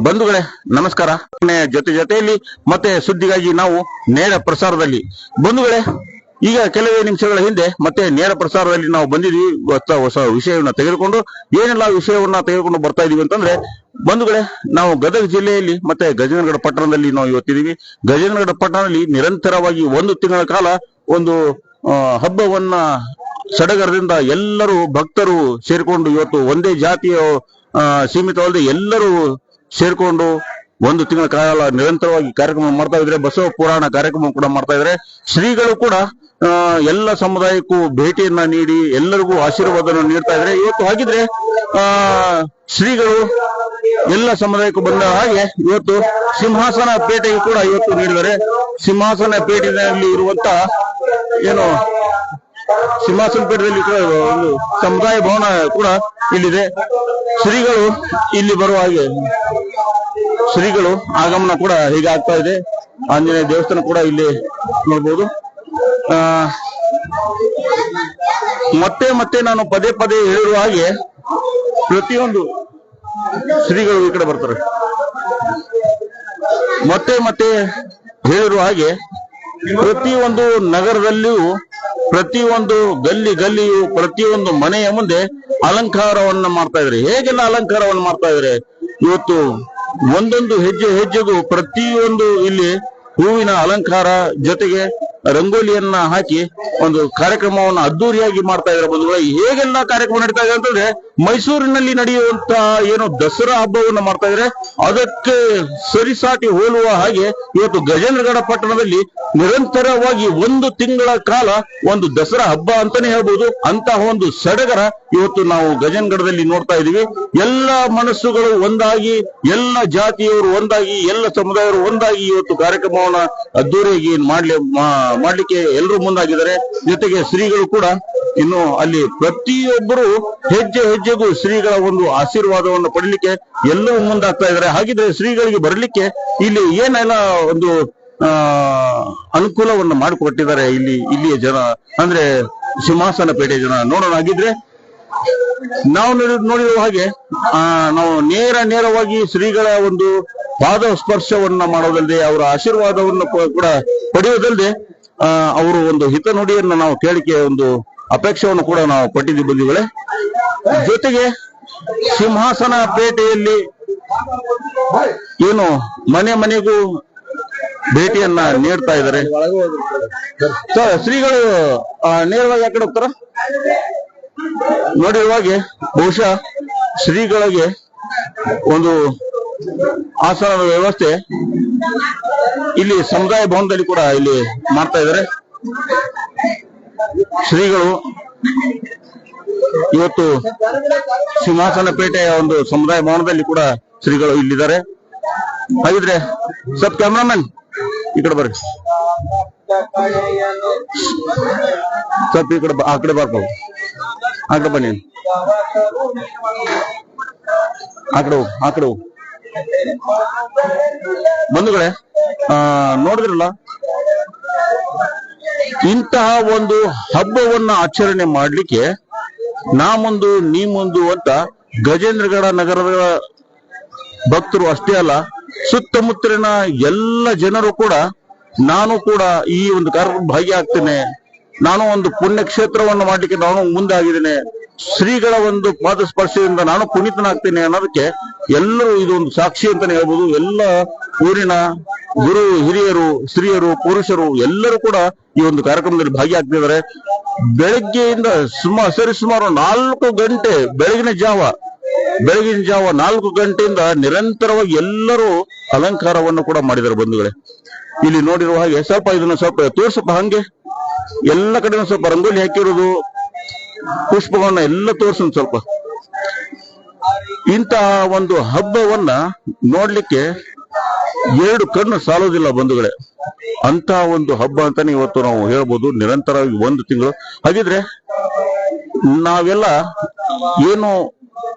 ಬಂಧುಗಳೇ ನಮಸ್ಕಾರ. ಜೊತೆಯಲ್ಲಿ ಮತ್ತೆ ಸುದ್ದಿಗಾಗಿ ನಾವು ನೇರ ಪ್ರಸಾರದಲ್ಲಿ ಬಂಧುಗಳೇ, ಈಗ ಕೆಲವೇ ನಿಮಿಷಗಳ ಹಿಂದೆ ಮತ್ತೆ ನೇರ ಪ್ರಸಾರದಲ್ಲಿ ನಾವು ಬಂದಿದ್ವಿ. ಹೊಸ ವಿಷಯವನ್ನ ತೆಗೆದುಕೊಂಡು ಏನೆಲ್ಲ ವಿಷಯವನ್ನ ತೆಗೆದುಕೊಂಡು ಬರ್ತಾ ಇದೀವಿ ಅಂತಂದ್ರೆ ಬಂಧುಗಳೇ, ನಾವು ಗದಗ ಜಿಲ್ಲೆಯಲ್ಲಿ ಮತ್ತೆ ಗಜೇಂದ್ರಗಡ ಪಟ್ಟಣದಲ್ಲಿ ನಾವು ಇವತ್ತಿದೀವಿ. ಗಜೇಂದ್ರಗಡ ಪಟ್ಟಣದಲ್ಲಿ ನಿರಂತರವಾಗಿ ಒಂದು ತಿಂಗಳ ಕಾಲ ಒಂದು ಹಬ್ಬವನ್ನ ಸಡಗರದಿಂದ ಎಲ್ಲರೂ ಭಕ್ತರು ಸೇರಿಕೊಂಡು ಇವತ್ತು ಒಂದೇ ಜಾತಿಯ ಸೀಮಿತವಲ್ಲದೆ ಎಲ್ಲರೂ ಸೇರ್ಕೊಂಡು ಒಂದು ತಿಂಗಳ ಕಾಲ ನಿರಂತರವಾಗಿ ಕಾರ್ಯಕ್ರಮ ಮಾಡ್ತಾ ಇದ್ರೆ. ಬಸವ ಪುರಾಣ ಕಾರ್ಯಕ್ರಮ ಕೂಡ ಮಾಡ್ತಾ ಇದ್ರೆ. ಶ್ರೀಗಳು ಕೂಡ ಎಲ್ಲ ಸಮುದಾಯಕ್ಕೂ ಭೇಟಿಯನ್ನ ನೀಡಿ ಎಲ್ಲರಿಗೂ ಆಶೀರ್ವಾದವನ್ನು ನೀಡ್ತಾ ಇದ್ರೆ. ಇವತ್ತು ಹಾಗಿದ್ರೆ ಶ್ರೀಗಳು ಎಲ್ಲ ಸಮುದಾಯಕ್ಕೂ ಬಂದ ಹಾಗೆ ಇವತ್ತು ಸಿಂಹಾಸನ ಪೇಟೆಗೆ ಕೂಡ ಇವತ್ತು ನೀಡಿದ್ದಾರೆ. ಸಿಂಹಾಸನ ಪೇಟೆಯಲ್ಲಿ ಇರುವಂತ ಏನು ಸಿಂಹಾಸನ ಪೇಟೆಯಲ್ಲಿ ಕೂಡ ಒಂದು ಸಮುದಾಯ ಭವನ ಕೂಡ ಇಲ್ಲಿದೆ. ಶ್ರೀಗಳು ಇಲ್ಲಿ ಬರುವ ಹಾಗೆ ಶ್ರೀಗಳು ಆಗಮನ ಕೂಡ ಹೀಗೆ ಆಗ್ತಾ ಇದೆ. ಆಂಜನೇಯ ದೇವಸ್ಥಾನ ಕೂಡ ಇಲ್ಲಿ ನೋಡ್ಬೋದು. ಮತ್ತೆ ಮತ್ತೆ ನಾನು ಪದೇ ಪದೇ ಹೇಳಿರುವ ಹಾಗೆ ಪ್ರತಿಯೊಂದು ಶ್ರೀಗಳು ಈ ಕಡೆ ಬರ್ತಾರೆ. ಮತ್ತೆ ಮತ್ತೆ ಹೇಳಿರುವ ಹಾಗೆ ಪ್ರತಿಯೊಂದು ನಗರದಲ್ಲಿಯೂ ಪ್ರತಿಯೊಂದು ಗಲ್ಲಿಯು ಪ್ರತಿಯೊಂದು ಮನೆಯ ಮುಂದೆ ಅಲಂಕಾರವನ್ನ ಮಾಡ್ತಾ ಇದ್ದಾರೆ. ಹೇಗೆಲ್ಲ ಅಲಂಕಾರವನ್ನು ಮಾಡ್ತಾ ಇದ್ದಾರೆ ಇವತ್ತು ಒಂದೊಂದು ಹೆಜ್ಜೆಗೂ ಪ್ರತಿಯೊಂದು ಇಲ್ಲಿ ಹೂವಿನ ಅಲಂಕಾರ ಜೊತೆಗೆ ರಂಗೋಲಿಯನ್ನ ಹಾಕಿ ಒಂದು ಕಾರ್ಯಕ್ರಮವನ್ನು ಅದ್ದೂರಿಯಾಗಿ ಮಾಡ್ತಾ ಇದ್ದಾರೆ. ಬಂಧುಗಳು, ಹೇಗೆಲ್ಲ ಕಾರ್ಯಕ್ರಮ ನಡೀತಾ ಇದೆ ಅಂತಂದ್ರೆ ಮೈಸೂರಿನಲ್ಲಿ ನಡೆಯುವಂತ ಏನು ದಸರಾ ಹಬ್ಬವನ್ನ ಮಾಡ್ತಾ ಇದ್ದಾರೆ ಅದಕ್ಕೆ ಸರಿಸಾಟಿ ಹೋಲುವ ಹಾಗೆ ಇವತ್ತು ಗಜೇಂದ್ರಗಡ ಪಟ್ಟಣದಲ್ಲಿ ನಿರಂತರವಾಗಿ ಒಂದು ತಿಂಗಳ ಕಾಲ ಒಂದು ದಸರಾ ಹಬ್ಬ ಅಂತಾನೆ ಹೇಳ್ಬೋದು. ಅಂತಹ ಒಂದು ಸಡಗರ ಇವತ್ತು ನಾವು ಗಜೇಂದ್ರಗಡದಲ್ಲಿ ನೋಡ್ತಾ ಇದೀವಿ. ಎಲ್ಲ ಮನಸ್ಸುಗಳು ಒಂದಾಗಿ, ಎಲ್ಲ ಜಾತಿಯವರು ಒಂದಾಗಿ, ಎಲ್ಲ ಸಮುದಾಯವರು ಒಂದಾಗಿ ಇವತ್ತು ಕಾರ್ಯಕ್ರಮವನ್ನ ಅದ್ದೂರಿಯಾಗಿ ಮಾಡ್ಲಿಕ್ಕೆ ಎಲ್ಲರೂ ಮುಂದಾಗಿದ್ದಾರೆ. ಜೊತೆಗೆ ಶ್ರೀಗಳು ಕೂಡ ಇನ್ನು ಅಲ್ಲಿ ಪ್ರತಿಯೊಬ್ಬರು ಹೆಜ್ಜೆಗೂ ಶ್ರೀಗಳ ಒಂದು ಆಶೀರ್ವಾದವನ್ನು ಪಡಲಿಕ್ಕೆ ಎಲ್ಲರೂ ಮುಂದಾಗ್ತಾ ಇದ್ದಾರೆ. ಹಾಗಿದ್ರೆ ಶ್ರೀಗಳಿಗೆ ಬರಲಿಕ್ಕೆ ಇಲ್ಲಿ ಏನೆಲ್ಲ ಒಂದು ಅನುಕೂಲವನ್ನು ಮಾಡಿಕೊಟ್ಟಿದ್ದಾರೆ ಇಲ್ಲಿಯ ಜನ ಅಂದ್ರೆ ಸಿಂಹಾಸನ ಪೇಟೆ ಜನ ನೋಡೋಣ. ಹಾಗಿದ್ರೆ ನಾವು ನೋಡಿರುವ ಹಾಗೆ ನಾವು ನೇರವಾಗಿ ಶ್ರೀಗಳ ಒಂದು ಪಾದ ಸ್ಪರ್ಶವನ್ನ ಮಾಡೋದಲ್ಲದೆ ಅವರ ಆಶೀರ್ವಾದವನ್ನು ಕೂಡ ಪಡೆಯೋದಲ್ಲದೆ ಅವರು ಒಂದು ಹಿತನುಡಿಯನ್ನು ನಾವು ಕೇಳಿಕೆ ಒಂದು ಅಪೇಕ್ಷೆಯನ್ನು ಕೂಡ ನಾವು ಪಟ್ಟಿದ್ದೀವಿ ಬಂಧುಗಳೇ. ಜೊತೆಗೆ ಸಿಂಹಾಸನ ಪೇಟೆಯಲ್ಲಿ ಏನು ಮನೆಗೂ ಭೇಟಿಯನ್ನ ನೀಡ್ತಾ ಇದ್ದಾರೆ. ಶ್ರೀಗಳು ನೇರವಾಗಿ ಆ ಕಡೆ ಹೋಗ್ತಾರ. ನೋಡಿರುವಾಗೆ ಬಹುಶಃ ಶ್ರೀಗಳಿಗೆ ಒಂದು ಆಸನದ ವ್ಯವಸ್ಥೆ ಇಲ್ಲಿ ಸಮುದಾಯ ಭವನದಲ್ಲಿ ಕೂಡ ಇಲ್ಲಿ ಮಾಡ್ತಾ ಇದ್ದಾರೆ. ಶ್ರೀಗಳು ಇವತ್ತು ಸಿಂಹಾಸನ ಪೇಟೆಯ ಒಂದು ಸಮುದಾಯ ಭವನದಲ್ಲಿ ಕೂಡ ಶ್ರೀಗಳು ಇಲ್ಲಿದ್ದಾರೆ. ಹಾಗಿದ್ರೆ ಸ್ವಲ್ಪ ಕ್ಯಾಮ್ರಾಮನ್ ಈ ಕಡೆ ಬರ್ರಿ, ಸ್ವಲ್ಪ ಈ ಕಡೆ ಆ ಕಡೆ ಬರ್ಬೋದು, ಆ ಕಡೆ ಬನ್ನಿ, ಆ ಕಡೆ ಹೋಗು. ಬಂಧುಗಳೇ, ನೋಡಿದ್ರಲ್ಲ, ಇಂತಹ ಒಂದು ಹಬ್ಬವನ್ನ ಆಚರಣೆ ಮಾಡ್ಲಿಕ್ಕೆ ನಾ ಮುಂದು ನೀ ಮುಂದು ಅಂತ ಗಜೇಂದ್ರಗಡ ನಗರದ ಭಕ್ತರು ಅಷ್ಟೇ ಅಲ್ಲ, ಸುತ್ತಮುತ್ತಲಿನ ಎಲ್ಲ ಜನರು ಕೂಡ ನಾನು ಕೂಡ ಈ ಒಂದು ಕಾರ್ಯಕ್ರಮ ಭಾಗಿಯಾಗ್ತೇನೆ, ನಾನು ಒಂದು ಪುಣ್ಯ ಕ್ಷೇತ್ರವನ್ನು ಮಾಡ್ಲಿಕ್ಕೆ ನಾನು ಮುಂದೆ ಆಗಿದ್ದೇನೆ, ಶ್ರೀಗಳ ಒಂದು ಪಾದ ಸ್ಪರ್ಶದಿಂದ ನಾನು ಪುನೀತನಾಗ್ತೇನೆ ಅನ್ನೋದಕ್ಕೆ ಎಲ್ಲರೂ ಇದೊಂದು ಸಾಕ್ಷಿ ಅಂತಾನೆ ಹೇಳ್ಬೋದು. ಎಲ್ಲ ಊರಿನ ಗುರು ಹಿರಿಯರು, ಸ್ತ್ರೀಯರು, ಪುರುಷರು ಎಲ್ಲರೂ ಕೂಡ ಈ ಒಂದು ಕಾರ್ಯಕ್ರಮದಲ್ಲಿ ಭಾಗಿಯಾಗ್ತಿದ್ದಾರೆ. ಬೆಳಗ್ಗೆಯಿಂದ ಸರಿಸುಮಾರು 4 ಗಂಟೆ ಬೆಳಗಿನ ಜಾವ 4 ಗಂಟೆಯಿಂದ ನಿರಂತರವಾಗಿ ಎಲ್ಲರೂ ಅಲಂಕಾರವನ್ನು ಕೂಡ ಮಾಡಿದ್ದಾರೆ. ಬಂಧುಗಳೇ, ಇಲ್ಲಿ ನೋಡಿರುವ ಹಾಗೆ ಇದನ್ನ ಸ್ವಲ್ಪ ತೋರ್ಸಪ್ಪ, ಹಂಗೆ ಎಲ್ಲ ಕಡೆ ಸ್ವಲ್ಪ ರಂಗೋಲಿ ಹಾಕಿರೋದು, ಪುಷ್ಪವನ್ನ ಎಲ್ಲ ತೋರ್ಸ ಸ್ವಲ್ಪ. ಇಂತಹ ಒಂದು ಹಬ್ಬವನ್ನ ನೋಡ್ಲಿಕ್ಕೆ 2 ಕಣ್ಣು ಸಾಲೋದಿಲ್ಲ ಬಂಧುಗಳೇ. ಅಂತ ಒಂದು ಹಬ್ಬ ಅಂತಾನೆ ಇವತ್ತು ನಾವು ಹೇಳ್ಬೋದು. ನಿರಂತರವಾಗಿ 1 ತಿಂಗಳು. ಹಾಗಿದ್ರೆ ನಾವೆಲ್ಲ ಏನು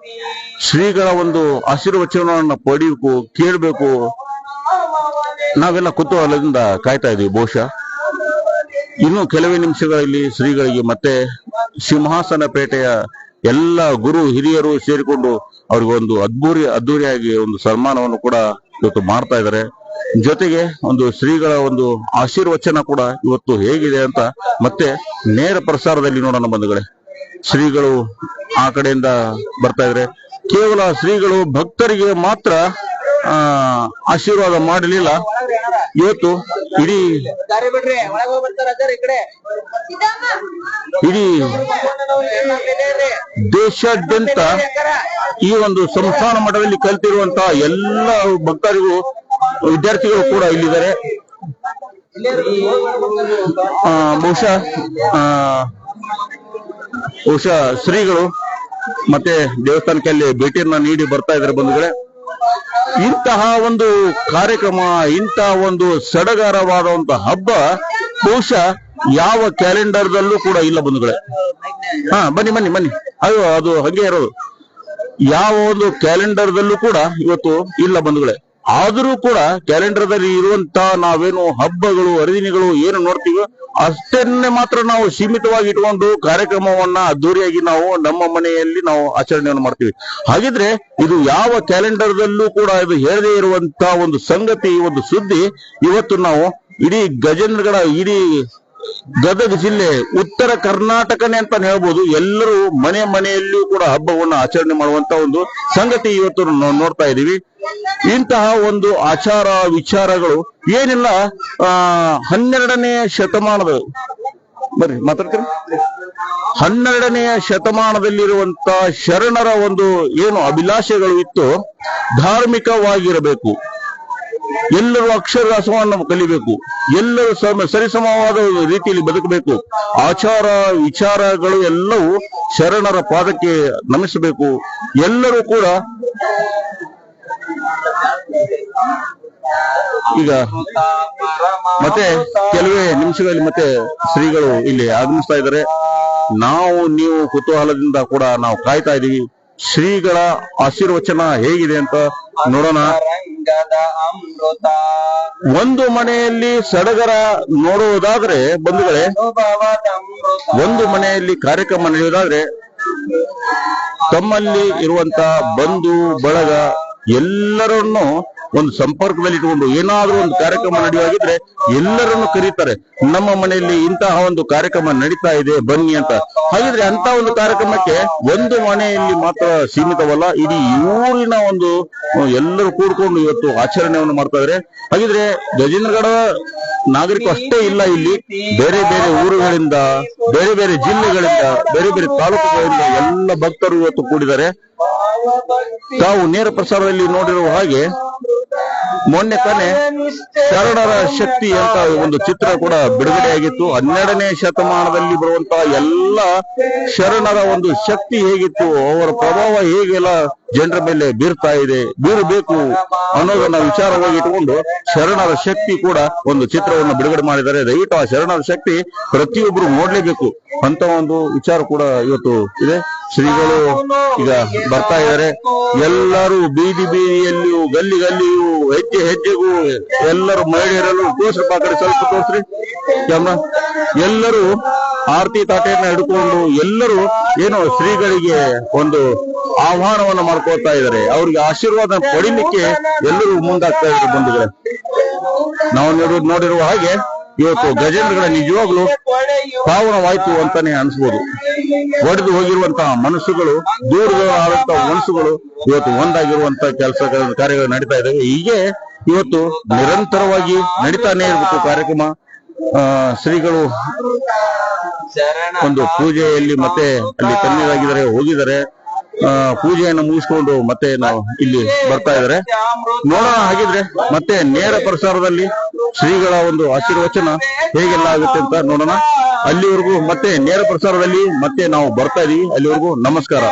ಶ್ರೀಗಳ ಒಂದು ಆಶೀರ್ವಚನವನ್ನ ಪಡೆಯಬೇಕು, ಕೇಳಬೇಕು, ನಾವೆಲ್ಲ ಕುತೂಹಲದಿಂದ ಕಾಯ್ತಾ ಇದೀವಿ. ಬಹುಶಃ ಇನ್ನು ಕೆಲವೇ ನಿಮಿಷಗಳಲ್ಲಿ ಶ್ರೀಗಳಿಗೆ ಮತ್ತೆ ಸಿಂಹಾಸನ ಪೇಟೆಯ ಎಲ್ಲ ಗುರು ಹಿರಿಯರು ಸೇರಿಕೊಂಡು ಅವ್ರಿಗೊಂದು ಅದ್ದೂರಿಯಾಗಿ ಒಂದು ಸನ್ಮಾನವನ್ನು ಕೂಡ ಇವತ್ತು ಮಾಡ್ತಾ ಇದ್ದಾರೆ. ಜೊತೆಗೆ ಒಂದು ಶ್ರೀಗಳ ಒಂದು ಆಶೀರ್ವಚನ ಕೂಡ ಇವತ್ತು ಹೇಗಿದೆ ಅಂತ ಮತ್ತೆ ನೇರ ಪ್ರಸಾರದಲ್ಲಿ ನೋಡೋಣ ಬಂಧುಗಳೇ. ಶ್ರೀಗಳು ಆ ಕಡೆಯಿಂದ ಬರ್ತಾ ಇದ್ರೆ ಕೇವಲ ಶ್ರೀಗಳು ಭಕ್ತರಿಗೆ ಮಾತ್ರ ಆಶೀರ್ವಾದ ಮಾಡಲಿಲ್ಲ, ಇವತ್ತು ಇಡೀ ದೇಶಾದ್ಯಂತ ಈ ಒಂದು ಸಂಸ್ಥಾನ ಮಠದಲ್ಲಿ ಕಲಿತಿರುವಂತಹ ಎಲ್ಲ ಭಕ್ತರಿಗೂ ವಿದ್ಯಾರ್ಥಿಗಳು ಕೂಡ ಇಲ್ಲಿದ್ದಾರೆ. ಬಹುಶಃ ಶ್ರೀಗಳು ಮತ್ತೆ ದೇವಸ್ಥಾನಕ್ಕೆ ಅಲ್ಲಿ ಭೇಟಿಯನ್ನ ನೀಡಿ ಬರ್ತಾ ಇದ್ದಾರೆ ಬಂಧುಗಳೇ. ಇಂತಹ ಒಂದು ಕಾರ್ಯಕ್ರಮ, ಇಂತಹ ಒಂದು ಸಡಗರವಾದಂತಹ ಹಬ್ಬ ಬಹುಶಃ ಯಾವ ಕ್ಯಾಲೆಂಡರ್ದಲ್ಲೂ ಕೂಡ ಇಲ್ಲ ಬಂಧುಗಳೇ. ಬನ್ನಿ ಅದು ಹಾಗೆ ಇರೋದು. ಯಾವ ಒಂದು ಕ್ಯಾಲೆಂಡರ್ದಲ್ಲೂ ಕೂಡ ಇವತ್ತು ಇಲ್ಲ ಬಂಧುಗಳೇ. ಆದರೂ ಕೂಡ ಕ್ಯಾಲೆಂಡರ್ದಲ್ಲಿ ಇರುವಂತ ನಾವೇನು ಹಬ್ಬಗಳು ಹರಿದಿನಗಳು ಏನು ನೋಡ್ತೀವೋ ಅಷ್ಟನ್ನೇ ಮಾತ್ರ ನಾವು ಸೀಮಿತವಾಗಿ ಇಟ್ಕೊಂಡು ಕಾರ್ಯಕ್ರಮವನ್ನ ಅದ್ದೂರಿಯಾಗಿ ನಾವು ನಮ್ಮ ಮನೆಯಲ್ಲಿ ನಾವು ಆಚರಣೆಯನ್ನು ಮಾಡ್ತೀವಿ. ಹಾಗಿದ್ರೆ ಇದು ಯಾವ ಕ್ಯಾಲೆಂಡರ್ದಲ್ಲೂ ಕೂಡ ಇದು ಹೇಳದೇ ಇರುವಂತ ಒಂದು ಸಂಗತಿ, ಒಂದು ಸುದ್ದಿ ಇವತ್ತು ನಾವು ಇಡೀ ಗಜೇಂದ್ರಗಡ, ಇಡೀ ಗದಗ ಜಿಲ್ಲೆ, ಉತ್ತರ ಕರ್ನಾಟಕನೇ ಅಂತ ಹೇಳ್ಬೋದು, ಎಲ್ಲರೂ ಮನೆಯಲ್ಲಿಯೂ ಕೂಡ ಹಬ್ಬವನ್ನ ಆಚರಣೆ ಮಾಡುವಂತ ಒಂದು ಸಂಗತಿ ಇವತ್ತು ನೋಡ್ತಾ ಇದೀವಿ. ಇಂತಹ ಒಂದು ಆಚಾರ ವಿಚಾರಗಳು ಏನಿಲ್ಲ 12ನೇ ಶತಮಾನದ ಬರ್ರಿ ಮಾತಾಡ್ತೀರಿ 12ನೇ ಶತಮಾನದಲ್ಲಿರುವಂತ ಶರಣರ ಒಂದು ಏನು ಅಭಿಲಾಷೆಗಳು ಇತ್ತು, ಧಾರ್ಮಿಕವಾಗಿರಬೇಕು, ಎಲ್ಲರೂ ಅಕ್ಷರದಾಸವನ್ನು ಕಲಿಬೇಕು, ಎಲ್ಲರೂ ಸರಿಸಮವಾದ ರೀತಿಯಲ್ಲಿ ಬದುಕಬೇಕು, ಆಚಾರ ವಿಚಾರಗಳು ಎಲ್ಲವೂ ಶರಣರ ಪಾದಕ್ಕೆ ನಮಿಸಬೇಕು. ಎಲ್ಲರೂ ಕೂಡ ಈಗ ಮತ್ತೆ ಕೆಲವೇ ನಿಮಿಷಗಳಲ್ಲಿ ಮತ್ತೆ ಶ್ರೀಗಳು ಇಲ್ಲಿ ಆಗಮಿಸ್ತಾ ಇದ್ದಾರೆ. ನೀವು ಕುತೂಹಲದಿಂದ ಕೂಡ ನಾವು ಕಾಯ್ತಾ ಇದೀವಿ. ಶ್ರೀಗಳ ಆಶೀರ್ವಚನ ಹೇಗಿದೆ ಅಂತ ನೋಡೋಣ. ಒಂದು ಮನೆಯಲ್ಲಿ ಸಡಗರ ನೋಡುವುದಾದ್ರೆ ಬಂಧುಗಳೇ, ಒಂದು ಮನೆಯಲ್ಲಿ ಕಾರ್ಯಕ್ರಮ ನಡೆಯುವುದಾದ್ರೆ ತಮ್ಮಲ್ಲಿ ಇರುವಂತ ಬಂಧು ಬಳಗ ಎಲ್ಲರನ್ನು ಒಂದು ಸಂಪರ್ಕದಲ್ಲಿ ಇಟ್ಟುಕೊಂಡು ಏನಾದ್ರೂ ಒಂದು ಕಾರ್ಯಕ್ರಮ ನಡೆಯುವಾಗಿದ್ರೆ ಎಲ್ಲರನ್ನು ಕರೀತಾರೆ. ನಮ್ಮ ಮನೆಯಲ್ಲಿ ಇಂತಹ ಒಂದು ಕಾರ್ಯಕ್ರಮ ನಡೀತಾ ಇದೆ ಬನ್ನಿ ಅಂತ. ಹಾಗಿದ್ರೆ ಅಂತ ಒಂದು ಕಾರ್ಯಕ್ರಮಕ್ಕೆ ಒಂದು ಮನೆಯಲ್ಲಿ ಮಾತ್ರ ಸೀಮಿತವಲ್ಲ, ಇಡೀ ಊರಿನ ಒಂದು ಎಲ್ಲರೂ ಕೂಡ್ಕೊಂಡು ಇವತ್ತು ಆಚರಣೆಯನ್ನು ಮಾಡ್ತಾ ಇದ್ದಾರೆ. ಹಾಗಿದ್ರೆ ಗಜೇಂದ್ರಗಡ ನಾಗರಿಕರು ಅಷ್ಟೇ ಇಲ್ಲ, ಇಲ್ಲಿ ಬೇರೆ ಬೇರೆ ಊರುಗಳಿಂದ, ಬೇರೆ ಬೇರೆ ಜಿಲ್ಲೆಗಳಿಂದ, ಬೇರೆ ಬೇರೆ ತಾಲೂಕುಗಳಿಂದ ಎಲ್ಲ ಭಕ್ತರು ಇವತ್ತು ಕೂಡಿದ್ದಾರೆ. ತಾವು ನೇರ ಪ್ರಸಾರದಲ್ಲಿ ನೋಡಿರುವ ಹಾಗೆ ಮೊನ್ನೆ ತಾನೇ ಶರಣರ ಶಕ್ತಿ ಅಂತ ಒಂದು ಚಿತ್ರ ಕೂಡ ಬಿಡುಗಡೆಯಾಗಿತ್ತು. 12ನೇ ಶತಮಾನದಲ್ಲಿ ಬರುವಂತಹ ಎಲ್ಲ ಶರಣರ ಒಂದು ಶಕ್ತಿ ಹೇಗಿತ್ತು, ಅವರ ಪ್ರಭಾವ ಹೇಗೆಲ್ಲ ಜನರ ಮೇಲೆ ಬೀರ್ತಾ ಇದೆ, ಬೀರಬೇಕು ಅನ್ನೋದನ್ನ ವಿಚಾರವಾಗಿ ಇಟ್ಟುಕೊಂಡು ಶರಣರ ಶಕ್ತಿ ಕೂಡ ಒಂದು ಚಿತ್ರವನ್ನು ಬಿಡುಗಡೆ ಮಾಡಿದ್ದಾರೆ. ದಯವಿಟ್ಟು ಆ ಶರಣರ ಶಕ್ತಿ ಪ್ರತಿಯೊಬ್ಬರು ನೋಡ್ಲೇಬೇಕು ಅಂತ ಒಂದು ವಿಚಾರ ಕೂಡ ಇವತ್ತು ಇದೆ. ಶ್ರೀಗಳು ಈಗ ಬರ್ತಾ ಇದ್ದಾರೆ. ಎಲ್ಲರೂ ಬೀದಿ ಬೀದಿಯಲ್ಲಿಯೂ ಗಲ್ಲಿ ಗಲ್ಲಿಯೂ ಹೆಜ್ಜೆ ಹೆಜ್ಜೆಗೂ ಎಲ್ಲರೂ ಮಹಿಳೆಯರಲ್ಲೂ ತೋರ್ಸ್ರಪ್ಪ, ಆ ಕಡೆ ಸ್ವಲ್ಪ ತೋರ್ಸ್ರಿ ಕ್ಯಾಮ್ರಾ. ಎಲ್ಲರೂ ಆರತಿ ತಾಟೆಯನ್ನ ಹಿಡ್ಕೊಂಡು ಎಲ್ಲರೂ ಏನೋ ಶ್ರೀಗಳಿಗೆ ಒಂದು ಆಹ್ವಾನವನ್ನು ಮಾಡ್ಕೊಳ್ತಾ ಇದ್ದಾರೆ. ಅವ್ರಿಗೆ ಆಶೀರ್ವಾದ ಪಡಿಲಿಕ್ಕೆ ಎಲ್ಲರೂ ಮುಂದಾಗ್ತಾ ಇದ್ದಾರೆ ಬಂಧುಗಳೇ. ನಾವು ನೋಡಿರುವ ಹಾಗೆ ಇವತ್ತು ಗಜೇಂದ್ರಗಡ ನಿಜವಾಗ್ಲೂ ಪಾವನವಾಯ್ತು ಅಂತಾನೆ ಅನ್ಸ್ಬೋದು. ಒಡೆದು ಹೋಗಿರುವಂತಹ ಮನಸ್ಸುಗಳು, ದೂರ ಆದಂತಹ ಮನಸ್ಸುಗಳು ಇವತ್ತು ಒಂದಾಗಿರುವಂತಹ ಕಾರ್ಯಗಳು ನಡೀತಾ ಇದ್ದಾವೆ. ಹೀಗೆ ಇವತ್ತು ನಿರಂತರವಾಗಿ ನಡೀತಾನೆ ಇರಬೇಕು ಕಾರ್ಯಕ್ರಮ. ಶ್ರೀಗಳು ಒಂದು ಪೂಜೆಯಲ್ಲಿ ಮತ್ತೆ ಅಲ್ಲಿ ತಣ್ಣೀರಾಗಿದ್ದಾರೆ, ಹೋಗಿದ್ದಾರೆ. ಪೂಜೆಯನ್ನು ಮುಗಿಸ್ಕೊಂಡು ಮತ್ತೆ ನಾವು ಇಲ್ಲಿ ಬರ್ತಾ ಇದ್ದಾರೆ. ನೋಡೋಣ ಹಾಗಿದ್ರೆ ಮತ್ತೆ ನೇರ ಪ್ರಸಾರದಲ್ಲಿ ಶ್ರೀಗಳ ಒಂದು ಆಶೀರ್ವಚನ ಹೇಗೆಲ್ಲ ಆಗುತ್ತೆ ಅಂತ ನೋಡೋಣ. ಅಲ್ಲಿವರೆಗೂ ಮತ್ತೆ ನೇರ ಪ್ರಸಾರದಲ್ಲಿ ಮತ್ತೆ ನಾವು ಬರ್ತಾ ಇದೀವಿ. ಅಲ್ಲಿವರೆಗೂ ನಮಸ್ಕಾರ.